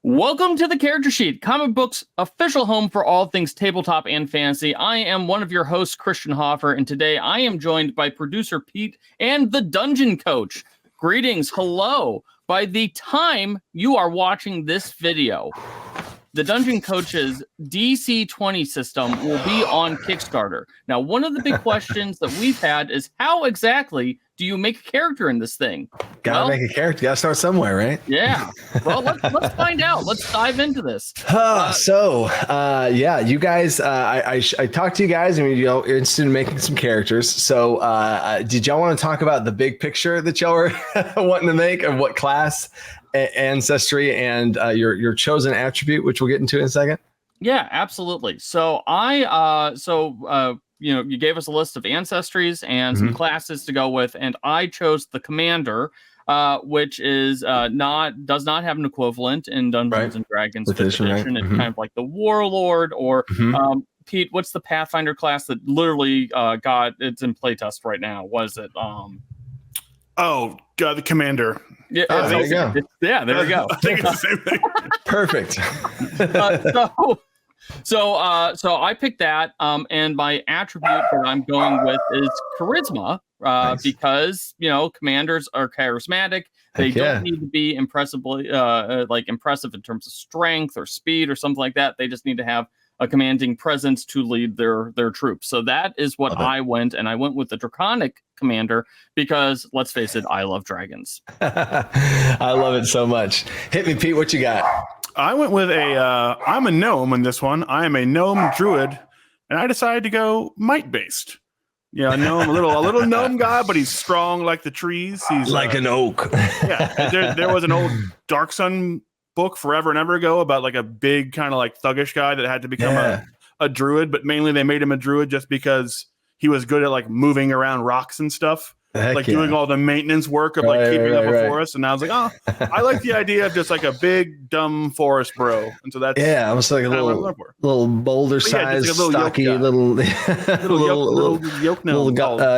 Welcome to the Character Sheet, comic books' official home for all things tabletop and fantasy. I am one of your hosts, Christian Hoffer, and today I am joined by producer Pete and the Dungeon Coach. Greetings, hello. By the time you are watching this video, the Dungeon Coach's DC20 system will be on Kickstarter. Now, one of the big questions that we've had is how exactly do you make a character in this thing? Gotta make a character. Gotta start somewhere, right? Yeah. Well, let's find out. Let's dive into this. You guys, I talked to you guys, and you're interested in making some characters. So, did y'all want to talk about the big picture that y'all were wanting to make of what class, ancestry, and your chosen attribute, which we'll get into in a second? Yeah, absolutely. So you gave us a list of ancestries and some classes to go with, and I chose the commander, which is does not have an equivalent in Dungeons and Dragons 5th edition. Right? It's kind of like the warlord, or Pete, what's the Pathfinder class that literally it's in playtest right now? Was it Oh God, the commander. Yeah, there you go. There we go. I think it's the same thing. Perfect. So I picked that, and my attribute that I'm going with is charisma, nice. Because commanders are charismatic. They don't need to be impressive in terms of strength or speed or something like that. They just need to have a commanding presence to lead their troops. So that is what I went with the draconic commander because, let's face it, I love dragons. I love it so much. Hit me, Pete. What you got? I went with I'm a gnome in this one. I am a gnome druid, and I decided to go might based. Yeah, a little gnome guy, but he's strong like the trees. He's like an oak. Yeah, there was an old Dark Sun book forever and ever ago about like a big kind of like thuggish guy that had to become a druid, but mainly they made him a druid just because he was good at like moving around rocks and stuff. Doing all the maintenance work of keeping up a forest. And I was like, I like the idea of just like a big dumb forest bro. And so that's almost like a little boulder sized, stocky little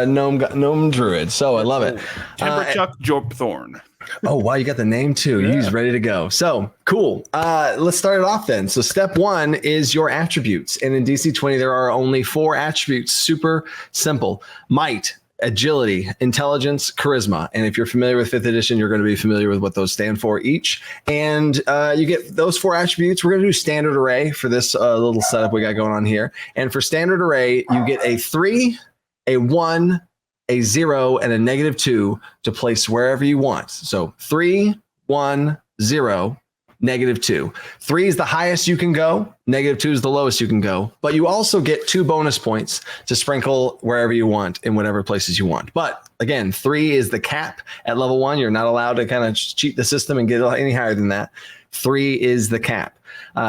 gnome druid. So I love it. Timberchuck Jorpthorn. Oh wow, you got the name too. Yeah. He's ready to go. So cool. Let's start it off then. So step 1 is your attributes, and in DC20 there are only 4 attributes. Super simple: might, agility, intelligence, charisma. And if you're familiar with 5th edition, you're going to be familiar with what those stand for each. And you get those 4 attributes. We're going to do standard array for this little setup we got going on here. And for standard array, you get a 3, a 1, a 0, and a -2 to place wherever you want. So 3, 1, 0, -2. 3 is the highest you can go. -2 is the lowest you can go. But you also get 2 bonus points to sprinkle wherever you want in whatever places you want. But again, 3 is the cap at level 1. You're not allowed to kind of cheat the system and get any higher than that. 3 is the cap.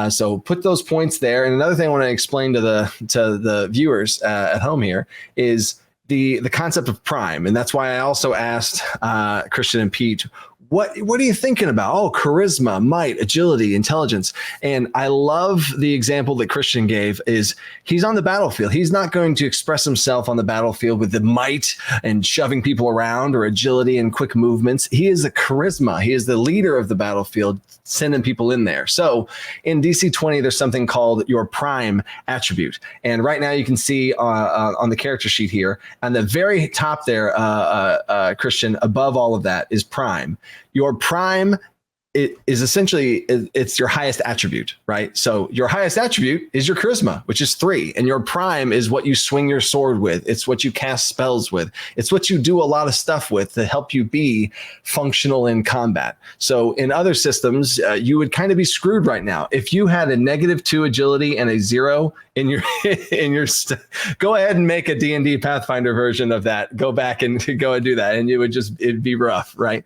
So put those points there. And another thing I want to explain to the viewers at home here is the concept of prime. And that's why I also asked Christian and Pete, what are you thinking about? Oh, charisma, might, agility, intelligence. And I love the example that Christian gave is he's on the battlefield. He's not going to express himself on the battlefield with the might and shoving people around or agility and quick movements. He is a charisma. He is the leader of the battlefield, sending people in there. So in DC20, there's something called your prime attribute. And right now you can see on the character sheet here, on the very top there, Christian, above all of that is prime. Your prime is essentially, it's your highest attribute, right? So your highest attribute is your charisma, which is 3. And your prime is what you swing your sword with. It's what you cast spells with. It's what you do a lot of stuff with to help you be functional in combat. So in other systems, you would kind of be screwed right now. If you had a -2 agility and a 0 in your go ahead and make a D&D Pathfinder version of that. Go back and go and do that. And it'd be rough, right?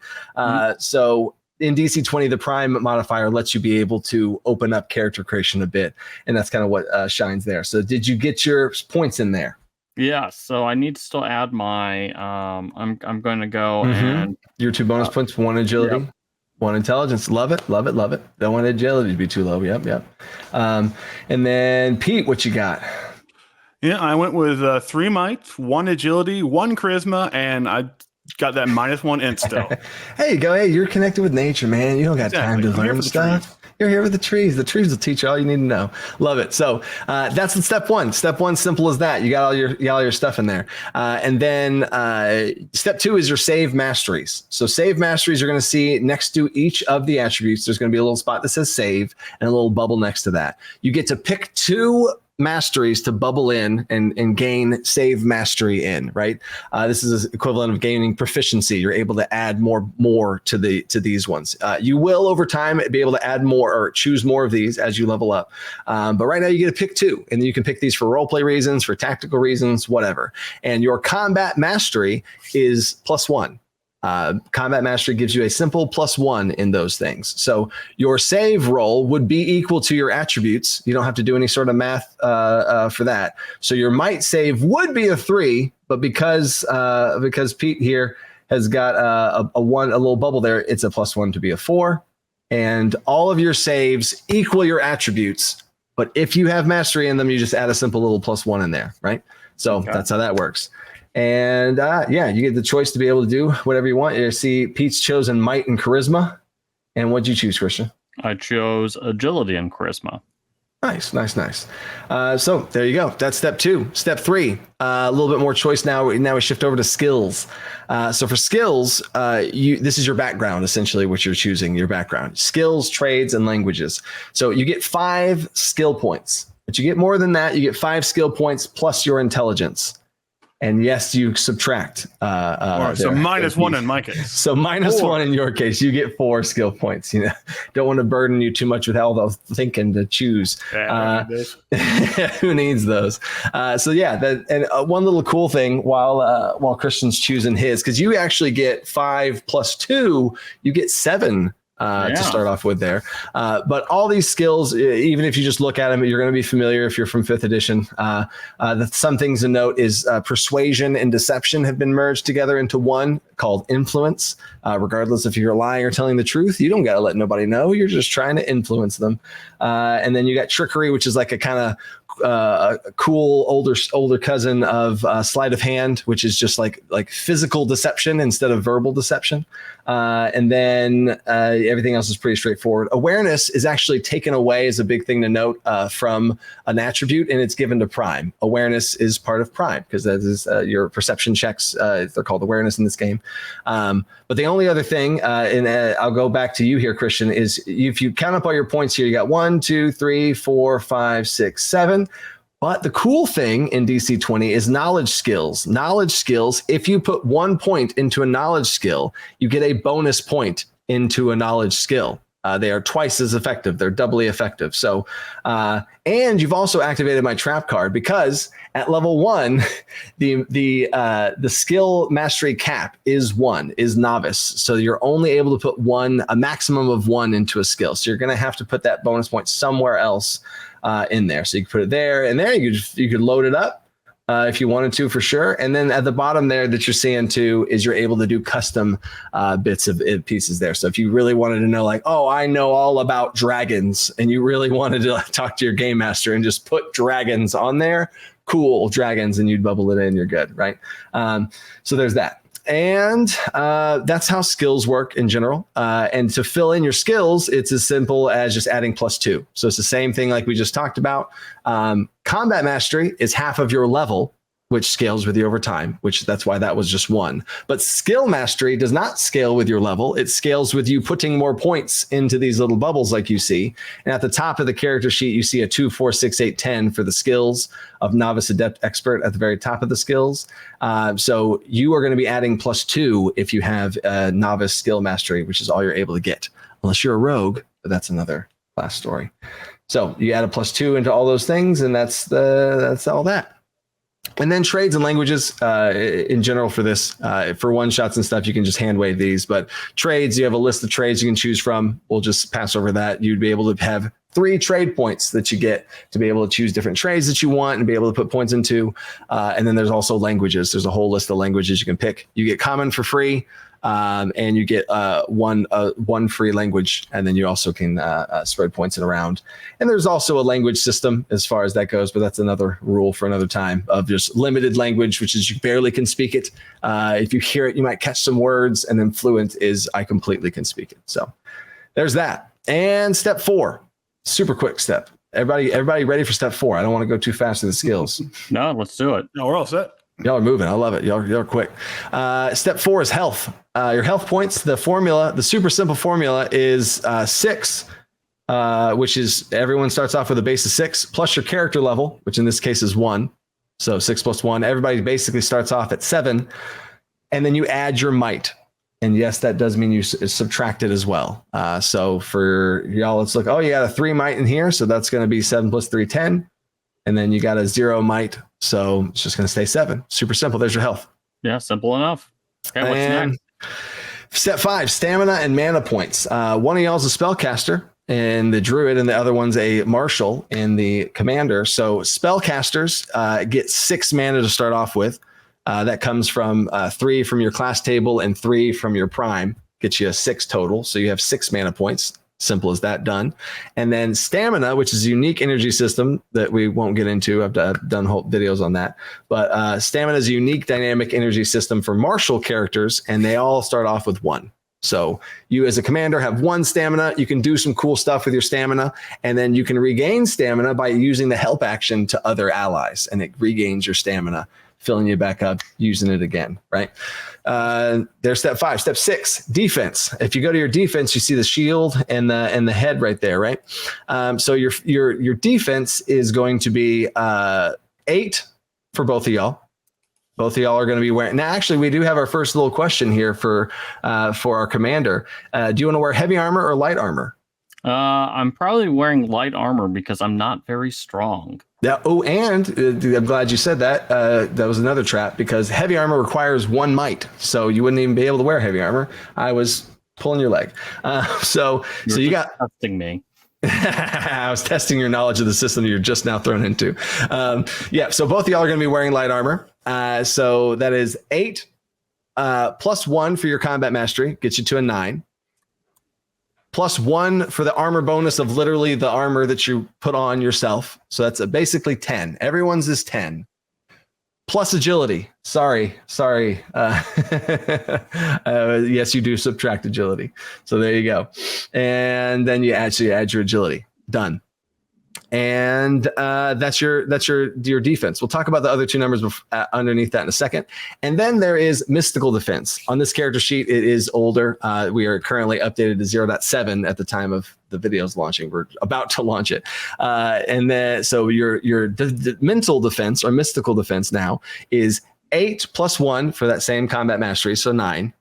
So in DC20, the prime modifier lets you be able to open up character creation a bit. And that's kind of what shines there. So did you get your points in there? Yeah. So I need to still add my, I'm going to go and your 2 bonus points, 1 agility, 1 intelligence. Love it. Love it. Love it. Don't want agility to be too low. Yep. And then Pete, what you got? Yeah, I went with 3 might, 1 agility, 1 charisma, and I got that -1 insta. Hey, you're connected with nature, man. You don't got time to learn stuff. You're here with the trees. The trees will teach you all you need to know. Love it. So that's step one. Step one, simple as that. You got all your stuff in there. And then step two is your save masteries. So save masteries you're going to see next to each of the attributes. There's going to be a little spot that says save and a little bubble next to that. You get to pick 2 masteries to bubble in and gain save mastery in, right? This is equivalent of gaining proficiency. You're able to add more to these ones. You will over time be able to add more or choose more of these as you level up. But right now you get to pick 2, and you can pick these for roleplay reasons, for tactical reasons, whatever. And your combat mastery is +1. Combat mastery gives you a simple +1 in those things. So your save roll would be equal to your attributes. You don't have to do any sort of math for that. So your might save would be a 3, but because Pete here has got a little bubble there, it's a +1 to be a 4. And all of your saves equal your attributes. But if you have mastery in them, you just add a simple little +1 in there, right? So That's how that works. And you get the choice to be able to do whatever you want. You see Pete's chosen might and charisma. And what'd you choose, Christian? I chose agility and charisma. Nice. So there you go. That's step 2. Step 3, a little bit more choice now. Now we shift over to skills. So for skills, this is your background, essentially what you're choosing, your background. Skills, trades, and languages. So you get 5 skill points. But you get more than that. You get 5 skill points plus your intelligence. And yes, you subtract. So -1 in my case. So -1 in your case. You get 4 skill points. You know, don't want to burden you too much with all the thinking to choose. Who needs those? One little cool thing while Christian's choosing his, because you actually get 5 + 2, you get 7. To start off with there. But all these skills, even if you just look at them, you're going to be familiar if you're from 5th edition. Some things to note is persuasion and deception have been merged together into one called influence. Regardless if you're lying or telling the truth, you don't got to let nobody know. You're just trying to influence them. And then you got trickery, which is like a kind of a cool older cousin of sleight of hand, which is just like physical deception instead of verbal deception. And then everything else is pretty straightforward. Awareness is actually taken away as a big thing to note from an attribute, and it's given to Prime. Awareness is part of Prime because that is your perception checks. They're called awareness in this game. But the only other thing, and I'll go back to you here, Christian, is if you count up all your points here, you got 1, 2, 3, 4, 5, 6, 7. But the cool thing in DC20 is knowledge skills. Knowledge skills, if you put 1 point into a knowledge skill, you get a bonus point into a knowledge skill. They are twice as effective. They're doubly effective. So, and you've also activated my trap card because at level 1, the skill mastery cap is novice. So you're only able to put a maximum of 1 into a skill. So you're going to have to put that bonus point somewhere else in there. So you can put it there, and there you could load it up if you wanted to, for sure. And then at the bottom there that you're seeing too is you're able to do custom bits of pieces there. So if you really wanted to know, like, oh, I know all about dragons, and you really wanted to talk to your game master and just put dragons on there, cool, dragons, and you'd bubble it in, you're good, right? So there's that. And that's how skills work in general. And to fill in your skills, it's as simple as just adding +2. So it's the same thing like we just talked about. Combat mastery is half of your level, which scales with you over time, that's why that was just 1. But skill mastery does not scale with your level. It scales with you putting more points into these little bubbles like you see. And at the top of the character sheet, you see a 2, 4, 6, 8, 10 for the skills of novice, adept, expert at the very top of the skills. So you are going to be adding +2 if you have novice skill mastery, which is all you're able to get. Unless you're a rogue, but that's another class story. So you add a +2 into all those things, and that's all that. And then trades and languages in general for this, for one shots and stuff, you can just hand wave these. But trades, you have a list of trades you can choose from. We'll just pass over that. You'd be able to have 3 trade points that you get to be able to choose different trades that you want and be able to put points into. And then there's also languages. There's a whole list of languages you can pick. You get common for free. And you get one free language, and then you also can spread points around. And there's also a language system as far as that goes, but that's another rule for another time of just limited language, which is you barely can speak it. If you hear it, you might catch some words, and then fluent is I completely can speak it. So there's that. And step 4, super quick step. Everybody ready for step 4? I don't want to go too fast in the skills. No, let's do it. No, we're all set. Y'all are moving. I love it. Y'all are quick. Step 4 is health. Your health points. The formula, the super simple formula is 6, which is everyone starts off with a base of 6 plus your character level, which in this case is 1. So 6 plus 1. Everybody basically starts off at 7, and then you add your might. And yes, that does mean you subtract it as well. So for y'all, let's look. Oh, you got a 3 might in here. So that's going to be 7 plus 3, 10. And then you got a 0 might. So it's just going to stay 7. Super simple. There's your health. Yeah, simple enough. Okay, what's and next? Step 5, stamina and mana points. One of y'all is a spellcaster, and the druid, and the other one's a marshal in the commander. So spellcasters get 6 mana to start off with. That comes from 3 from your class table and 3 from your prime. Gets you a 6 total. So you have 6 mana points. Simple as that, done. And then stamina, which is a unique energy system that we won't get into. I've done whole videos on that. But stamina is a unique dynamic energy system for martial characters, and they all start off with 1. So you as a commander have 1 stamina. You can do some cool stuff with your stamina, and then you can regain stamina by using the help action to other allies, and it regains your stamina, filling you back up, using it again, right? There's step 5. Step 6, defense. If you go to your defense, you see the shield and the head right there, right? So your defense is going to be 8 for both of y'all. Both of y'all are going to be wearing. Now, actually, we do have our first little question here for our commander. Do you want to wear heavy armor or light armor? I'm probably wearing light armor because I'm not very strong. Yeah. Oh, and I'm glad you said that. That was another trap, because heavy armor requires 1 might, so you wouldn't even be able to wear heavy armor. I was pulling your leg. So you got testing me. I was testing your knowledge of the system you're just now thrown into. Yeah. So both of y'all are going to be wearing light armor. So that is 8 plus 1 for your combat mastery, gets you to a 9. Plus 1 for the armor bonus of literally the armor that you put on yourself. So that's basically 10. Everyone's is 10. Plus agility. Sorry. Yes, you do subtract agility. So there you go. And then you actually add your agility. Done. And that's your defense. We'll talk about the other 2 numbers underneath that in a second. And then there is mystical defense. On this character sheet, it is older. We are currently updated to 0.7 at the time of the video's launching. We're about to launch it. And then so your mental defense or mystical defense now is 8 plus 1 for that same combat mastery, so 9.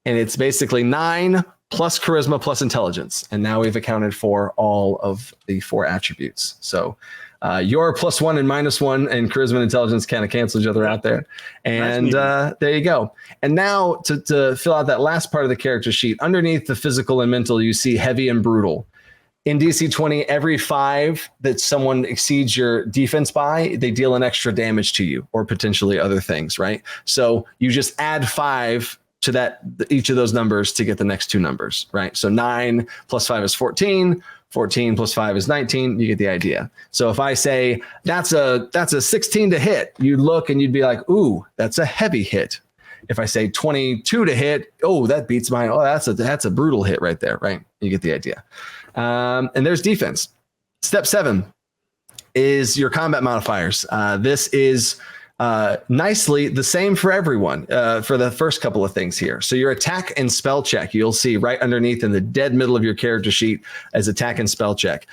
And it's basically 9 plus charisma plus intelligence. And now we've accounted for all of the 4 attributes. So your +1 and -1 and charisma and intelligence kind of cancel each other out there. And there you go. And now to fill out that last part of the character sheet, underneath the physical and mental, you see heavy and brutal. In DC20, every 5 that someone exceeds your defense by, they deal an extra damage to you or potentially other things, right? So you just add 5 to that, each of those numbers to get the next 2 numbers, right? So 9 plus 5 is 14. 14 plus 5 is 19. You get the idea. So if I say that's a 16 to hit, you'd look and you'd be like, ooh, that's a heavy hit. If I say 22 to hit, oh, that beats mine. Oh, that's a brutal hit right there, right? You get the idea. And there's defense. Step 7 is your combat modifiers. This is nicely the same for everyone for the first couple of things here. So your attack and spell check, you'll see right underneath in the dead middle of your character sheet as attack and spell check.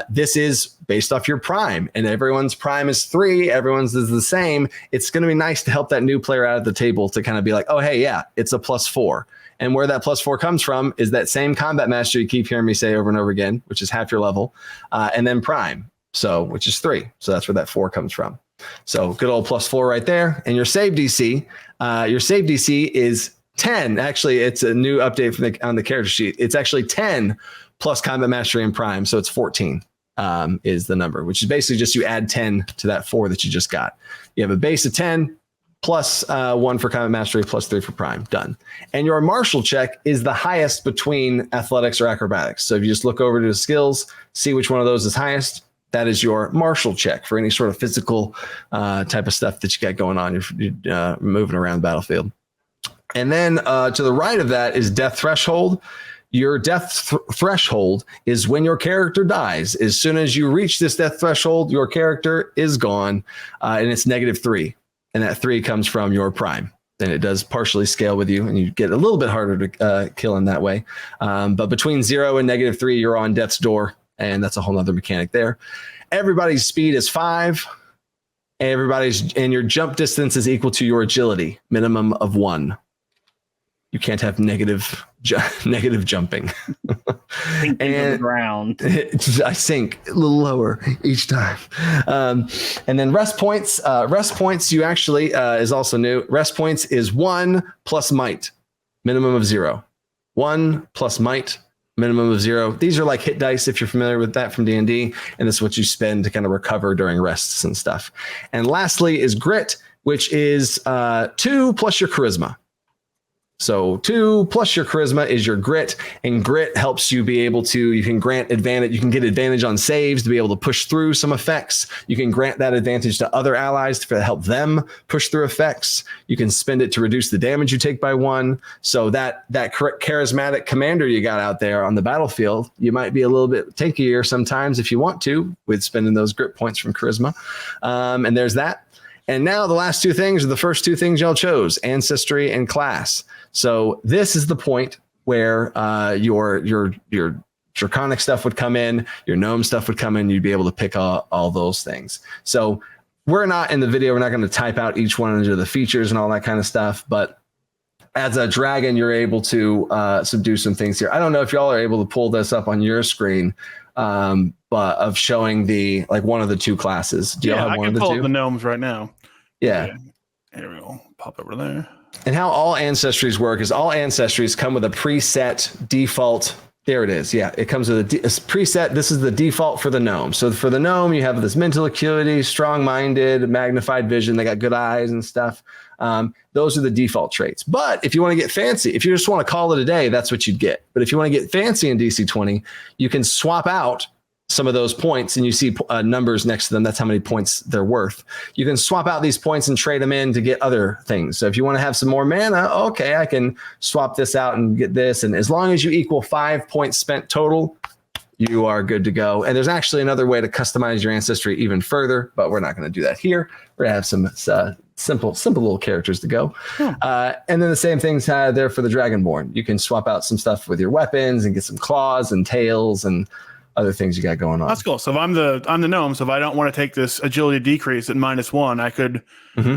This is based off your prime, and everyone's prime is 3. Everyone's is the same. It's going to be nice to help that new player out of the table to kind of be like, oh, hey, yeah, it's a +4. And where that +4 comes from is that same combat master you keep hearing me say over and over again, which is half your level, and then prime, so which is 3. So that's where that 4 comes from. So good old +4 right there. And your save DC, is 10. Actually, it's a new update on the character sheet. It's actually 10 plus combat mastery and prime. So it's 14 is the number, which is basically just you add 10 to that 4 that you just got. You have a base of 10 plus 1 for combat mastery plus 3 for prime. Done. And your martial check is the highest between athletics or acrobatics. So if you just look over to the skills, see which one of those is highest. That is your martial check for any sort of physical type of stuff that you got going on. You're moving around the battlefield. And then to the right of that is death threshold. your death threshold is when your character dies. As soon as you reach this death threshold, your character is gone, and it's -3. And that 3 comes from your prime. And it does partially scale with you, and you get a little bit harder to kill in that way. But between 0 and -3, you're on death's door, and that's a whole other mechanic there. Everybody's speed is 5. And your jump distance is equal to your agility, minimum of 1. You can't have negative jumping. Sink into the ground. I sink a little lower each time. And then rest points. Rest points, you actually is also new. Rest points is 1 plus might, minimum of 0. 1 plus might, minimum of 0. These are like hit dice, if you're familiar with that from D&D. And this is what you spend to kind of recover during rests and stuff. And lastly is grit, which is 2 plus your charisma. So 2 plus your charisma is your grit, and grit helps you be able to, you can grant advantage, you can get advantage on saves to be able to push through some effects. You can grant that advantage to other allies to help them push through effects. You can spend it to reduce the damage you take by 1. So that charismatic commander you got out there on the battlefield, you might be a little bit tankier sometimes if you want to with spending those grit points from charisma. And there's that. And now the last 2 things are the first 2 things y'all chose, Ancestry and class. So this is the point where your draconic stuff would come in, your gnome stuff would come in, you'd be able to pick all those things. So we're not in the video, we're not going to type out each one of the features and all that kind of stuff, but as a dragon, you're able to subdue some things here. I don't know if y'all are able to pull this up on your screen, but of showing the one of the 2 classes. Do y'all have one of the 2? I can pull up the gnomes right now. Yeah. Here we go. Pop over there. And how all ancestries work is all ancestries come with a preset default. There it is. Yeah, it comes with a preset. This is the default for the gnome. So for the gnome, you have this mental acuity, strong-minded, magnified vision. They got good eyes and stuff. Those are the default traits. But if you want to get fancy, if you just want to call it a day, that's what you'd get. But if you want to get fancy in DC20, you can swap out some of those points, and you see numbers next to them. That's how many points they're worth. You can swap out these points and trade them in to get other things. So if you want to have some more mana, okay, I can swap this out and get this. And as long as you equal 5 points spent total, you are good to go. And there's actually another way to customize your ancestry even further, but we're not going to do that here. We're going to have some simple little characters to go. And then the same thing's there for the Dragonborn. You can swap out some stuff with your weapons and get some claws and tails and other things you got going on. That's cool. So if I'm the gnome, so if I don't want to take this agility decrease at -1, I could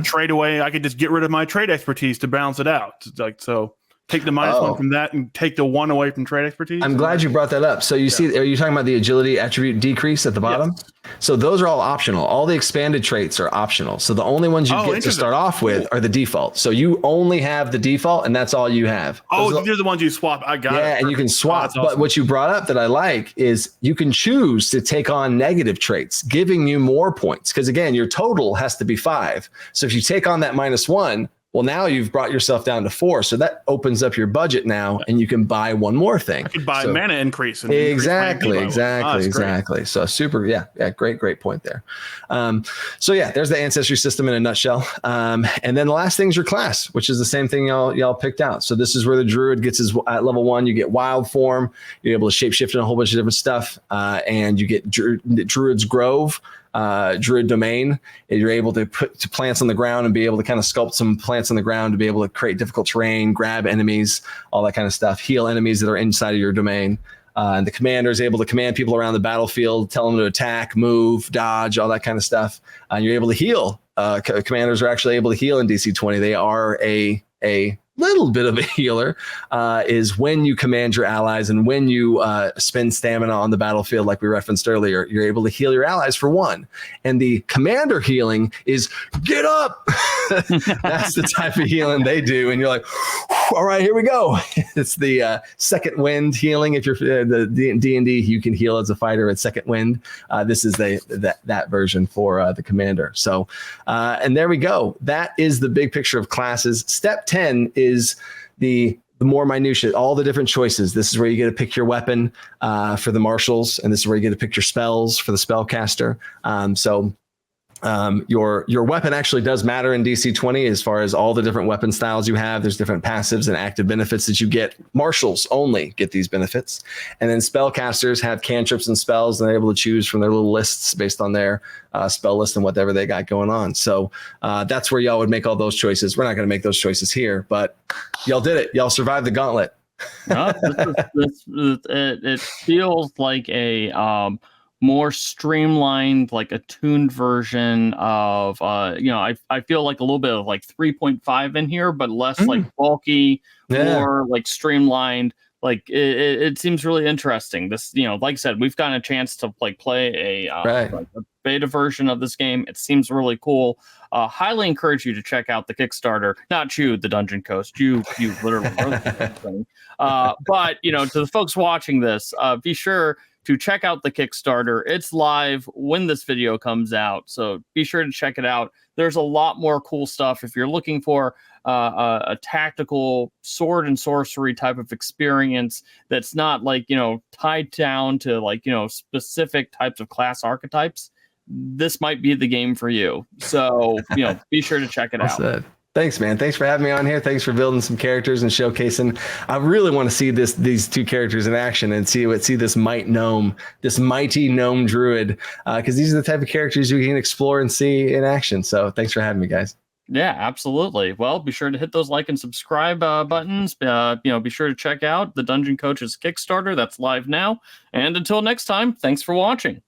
trade away. I could just get rid of my trade expertise to balance it out. So take the -1 from that and take the 1 away from trade expertise. I'm glad you brought that up. So you see, are you talking about the agility attribute decrease at the bottom? Yes. So those are all optional. All the expanded traits are optional. So the only ones you get to start off with are the default. So you only have the default, and that's all you have. These are the ones you swap. I got it. Yeah, and you can swap. Awesome. But what you brought up that I like is you can choose to take on negative traits, giving you more points. Because again, your total has to be 5. So if you take on that -1, well, now you've brought yourself down to 4. So that opens up your budget now, and you can buy one more thing. I could buy mana increase. And exactly. So super. Yeah. Great point there. So yeah, there's the ancestry system in a nutshell. And then the last thing is your class, which is the same thing y'all picked out. So this is where the Druid gets his, at level 1, you get wild form. You're able to shapeshift in a whole bunch of different stuff. And you get Druid's Grove. Druid domain, and you're able to put plants on the ground and be able to kind of sculpt some plants on the ground to be able to create difficult terrain, grab enemies, all that kind of stuff, heal enemies that are inside of your domain. And the commander is able to command people around the battlefield, tell them to attack, move, dodge, all that kind of stuff. And you're able to heal. Commanders are actually able to heal in DC20. They are a little bit of a healer, is when you command your allies and when you spend stamina on the battlefield, like we referenced earlier, you're able to heal your allies for 1. And the commander healing is get up. That's the type of healing they do. And you're like, all right, here we go. It's the second wind healing. If you're the D&D, you can heal as a fighter at second wind. This is that version for the commander. So, and there we go. That is the big picture of classes. Step 10 is the more minutiae, all the different choices. This is where you get to pick your weapon for the marshals, and this is where you get to pick your spells for the spellcaster. Your weapon actually does matter in DC20 as far as all the different weapon styles you have. There's different passives and active benefits that you get. Marshals only get these benefits. And then spellcasters have cantrips and spells, and they're able to choose from their little lists based on their spell list and whatever they got going on. So that's where y'all would make all those choices. We're not going to make those choices here, but y'all did it. Y'all survived the gauntlet. No, it feels like a more streamlined, like a tuned version of I feel like a little bit of like 3.5 in here, but less like bulky, more like streamlined. Like it seems really interesting. This, like I said, we've gotten a chance to like play like a beta version of this game. It seems really cool. Highly encourage you to check out the Kickstarter. Not you, the Dungeon Coast. You literally wrote the thing. But to the folks watching this, be sure to check out the Kickstarter. It's live when this video comes out, so be sure to check it out. There's a lot more cool stuff if you're looking for a tactical sword and sorcery type of experience that's not like tied down to like specific types of class archetypes. This might be the game for you. So be sure to check it out. Thanks, man. Thanks for having me on here. Thanks for building some characters and showcasing. I really want to see these two characters in action and see this mighty gnome druid, because these are the type of characters you can explore and see in action. So thanks for having me, guys. Yeah, absolutely. Well, be sure to hit those like and subscribe buttons. Be sure to check out the Dungeon Coach's Kickstarter. That's live now. And until next time, thanks for watching.